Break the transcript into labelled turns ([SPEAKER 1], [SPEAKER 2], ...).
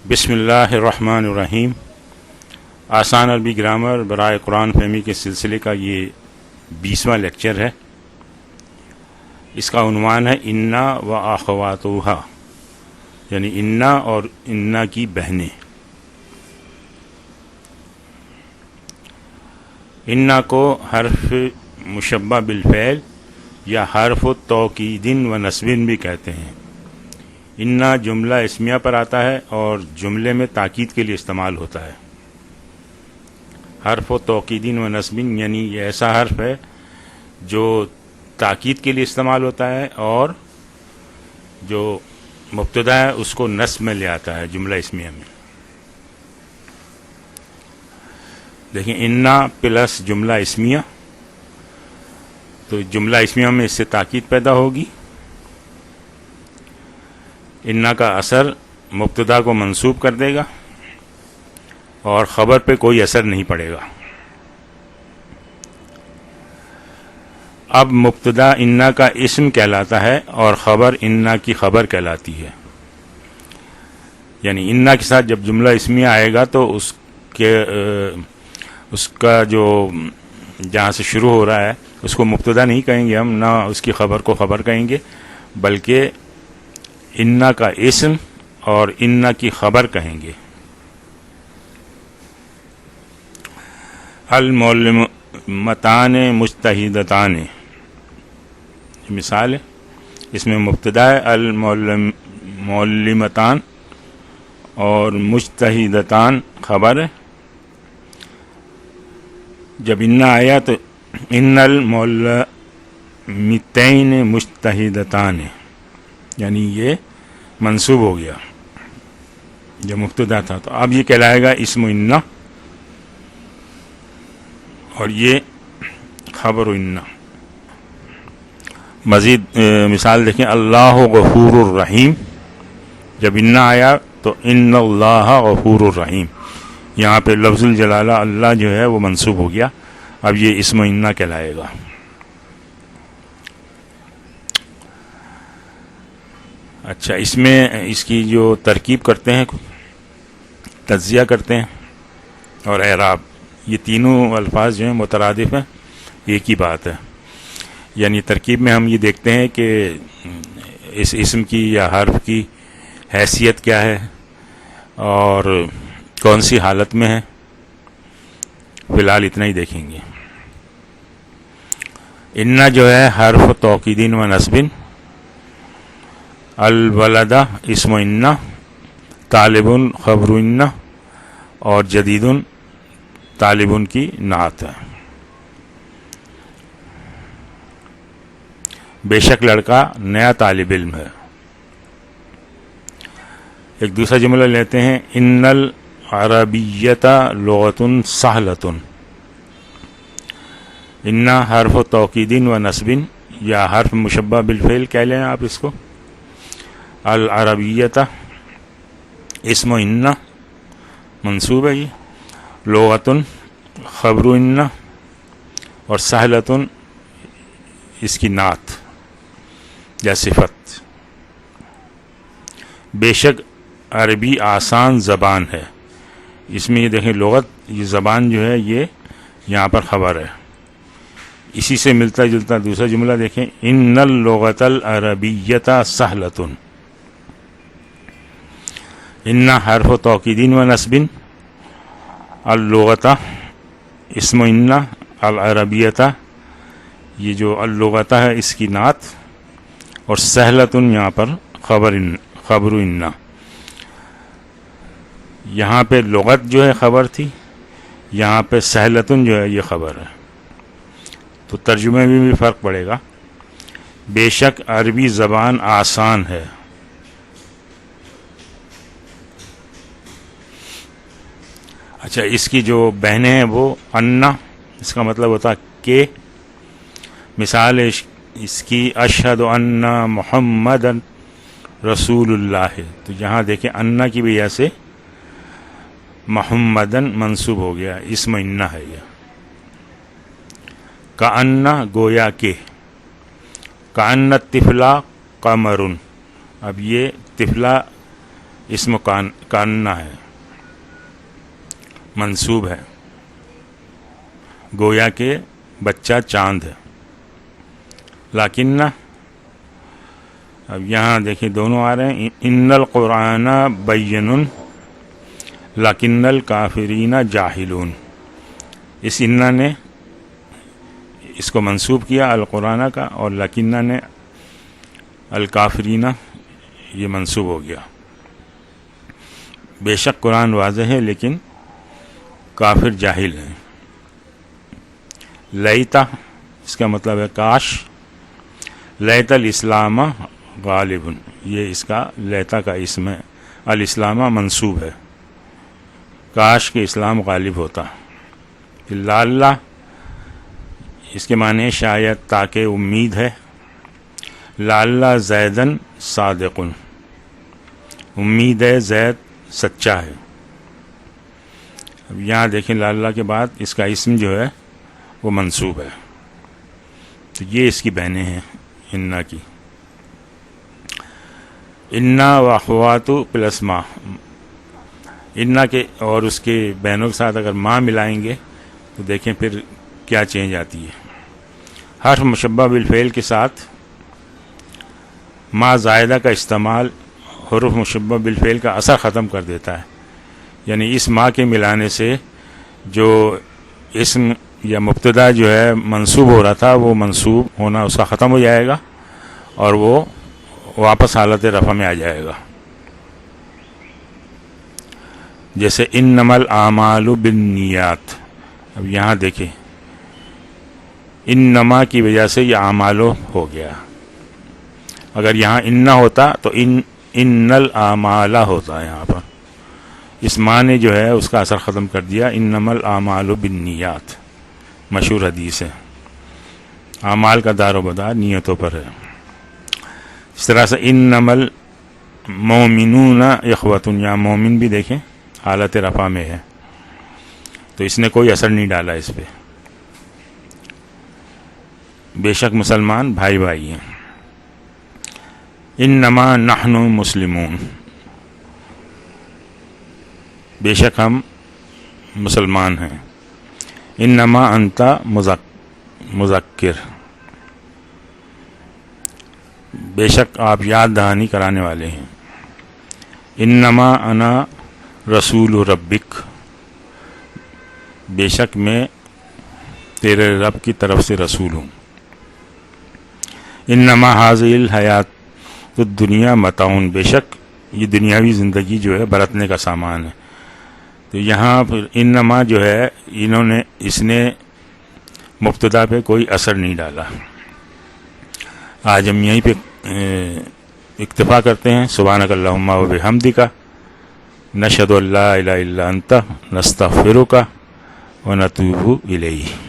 [SPEAKER 1] بسم اللہ الرحمن الرحیم۔ آسان عربی گرامر برائے قرآن فہمی کے سلسلے کا یہ 20واں لیکچر ہے۔ اس کا عنوان ہے انا و اخواتها، یعنی انا اور انا کی بہنیں۔ انا کو حرف مشبہ بالفعل یا حرف توکید و نصب بھی کہتے ہیں۔ انا جملہ اسمیہ پر آتا ہے اور جملے میں تاکید کے لیے استعمال ہوتا ہے۔ حرف توکید و نصب یعنی یہ ایسا حرف ہے جو تاکید کے لیے استعمال ہوتا ہے اور جو مبتدا ہے اس کو نصب میں لے آتا ہے جملہ اسمیہ میں۔ دیکھیں انا پلس جملہ اسمیہ، تو جملہ اسمیہ میں اس سے تاکید پیدا ہوگی۔ انا کا اثر مبتدا کو منصوب کر دے گا اور خبر پہ کوئی اثر نہیں پڑے گا۔ اب مبتدا انا کا اسم کہلاتا ہے اور خبر انا کی خبر کہلاتی ہے۔ یعنی انا کے ساتھ جب جملہ اسمیہ آئے گا تو اس کا جو جہاں سے شروع ہو رہا ہے اس کو مبتدا نہیں کہیں گے ہم، نہ اس کی خبر کو خبر کہیں گے، بلکہ انا کا اسم اور انا کی خبر کہیں گے۔ المعلمتان مجتہدتان، مثال ہے، اس میں مبتدا ہے المعلمتان اور مجتہدتان خبر ہے۔ جب انا آیا تو ان المعلمتین مجتہدتان، یعنی یہ منصوب ہو گیا جو مبتدا تھا، تو اب یہ کہلائے گا اسم انا اور یہ خبر انا۔ مزید مثال دیکھیں، اللہ غفور الرحیم، جب انا آیا تو ان اللہ غفور الرحیم، یہاں پہ لفظ الجلالہ اللہ جو ہے وہ منصوب ہو گیا، اب یہ اسم انا کہلائے گا۔ اچھا، اس میں اس کی جو ترکیب کرتے ہیں، تجزیہ کرتے ہیں اور اعراب، یہ تینوں الفاظ جو ہیں مترادف ہیں، ایک ہی بات ہے۔ یعنی ترکیب میں ہم یہ دیکھتے ہیں کہ اس اسم کی یا حرف کی حیثیت کیا ہے اور کون سی حالت میں ہے، فی الحال اتنا ہی دیکھیں گے۔ انا جو ہے حرف توکید و نصب، الولدہ اسم انا، طالب خبر انا اور جدید طالب کی نعت ہے۔ بے شک لڑکا نیا طالب علم ہے۔ ایک دوسرا جملہ لیتے ہیں، ان العربیۃ لغۃ سہلۃ۔ انا حرف توکید و نصب یا حرف مشبہ بالفعل کہہ لیں آپ اس کو۔ العربیۃ اسم انا منصوب ہے، یہ لغۃ خبر انا اور سہلۃ اس کی نعت یا صفت۔ بے شک عربی آسان زبان ہے، اس میں یہ دیکھیں لغت، یہ زبان جو ہے یہ یہاں پر خبر ہے۔ اسی سے ملتا جلتا دوسرا جملہ دیکھیں، ان اللغۃ العربیۃ سہلۃ۔ ان حرف توکید و نصب، اللغۃ اسم انا، العربیۃ یہ جو اللغۃ ہے اس کی نعت، اور سہلۃ یہاں پر خبر انا۔ یہاں پہ لغت جو ہے خبر تھی، یہاں پہ سہلۃ جو ہے یہ خبر ہے، تو ترجمے میں بھی فرق پڑے گا۔ بے شک عربی زبان آسان ہے۔ اچھا، اس کی جو بہنیں ہیں وہ انا، اس کا مطلب ہوتا کہ، مثال اس کی اشہد ان محمد رسول اللہ، تو یہاں دیکھیں انا کی وجہ سے محمدن منصوب ہو گیا، اسم انا ہے یہ۔ کأن گویا کہ، کأن الطفل قمر، اب یہ طفلہ اسم کاننا ہے، منصوب ہے، گویا کہ بچہ چاند ہے. لیکن اب یہاں دیکھیں دونوں آ رہے ہیں، ان القرآن بین لیکن الکافرین جاہلون. اس انا نے اس کو منسوب کیا القرآن کا، اور لیکن نے الکافرین یہ منسوب ہو گیا. بے شک قرآن واضح ہے لیکن کافر جاہل ہیں. لیتا اس کا مطلب ہے کاش. لیت الاسلام غالب، یہ اس کا لیتا کا اسم ہے. الاسلام منصوب ہے، کاش کہ اسلام غالب ہوتا. لعل اس کے معنی شاید تاکہ امید ہے. لعل زیدن صادق، امید ہے زید سچا ہے. اب یہاں دیکھیں لعل کے بعد اس کا اسم جو ہے وہ منصوب ہے. تو یہ اس کی بہنیں ہیں انا کی. انا و اخوات پلس ماں، انا کے اور اس کے بہنوں کے ساتھ اگر ماں ملائیں گے تو دیکھیں پھر کیا چینج آتی ہے. حرف مشبہ بالفعل کے ساتھ ما زائدہ کا استعمال حروف مشبہ بالفعل کا اثر ختم کر دیتا ہے. یعنی اس ما کے ملانے سے جو اسم یا مبتدا جو ہے منصوب ہو رہا تھا وہ منصوب ہونا اس کا ختم ہو جائے گا اور وہ واپس حالت رفع میں آ جائے گا. جیسے انما الاعمال بالنیات. اب یہاں دیکھیں انما کی وجہ سے یہ اعمالو ہو گیا. اگر یہاں ان ہوتا تو ان الاعمال ہوتا. یہاں پر اس معنی جو ہے اس کا اثر ختم کر دیا. انما الاعمال بالنیات مشہور حدیث ہے. اعمال کا دار و مدار نیتوں پر ہے. اس طرح سے انما المؤمنون اخوۃ، یا مومن بھی دیکھیں حالت رفع میں ہے تو اس نے کوئی اثر نہیں ڈالا اس پہ. بے شک مسلمان بھائی بھائی ہیں. انما نحن مسلمون، بے شک ہم مسلمان ہیں. انما انت مذکر، بے شک آپ یاد دہانی کرانے والے ہیں. انما انا رسول ربک، بے شک میں تیرے رب کی طرف سے رسول ہوں. انما حاضر الحیات الدنیا متاع، بے شک یہ دنیاوی زندگی جو ہے برتنے کا سامان ہے. تو یہاں پھر انما جو ہے اس نے مبتدا پہ کوئی اثر نہیں ڈالا. آج ہم یہیں پہ اکتفا کرتے ہیں. سبحانک اللہم و بحمدک، نشہد ان لا الہ الا انت، نستغفرک و نتوب الیہ.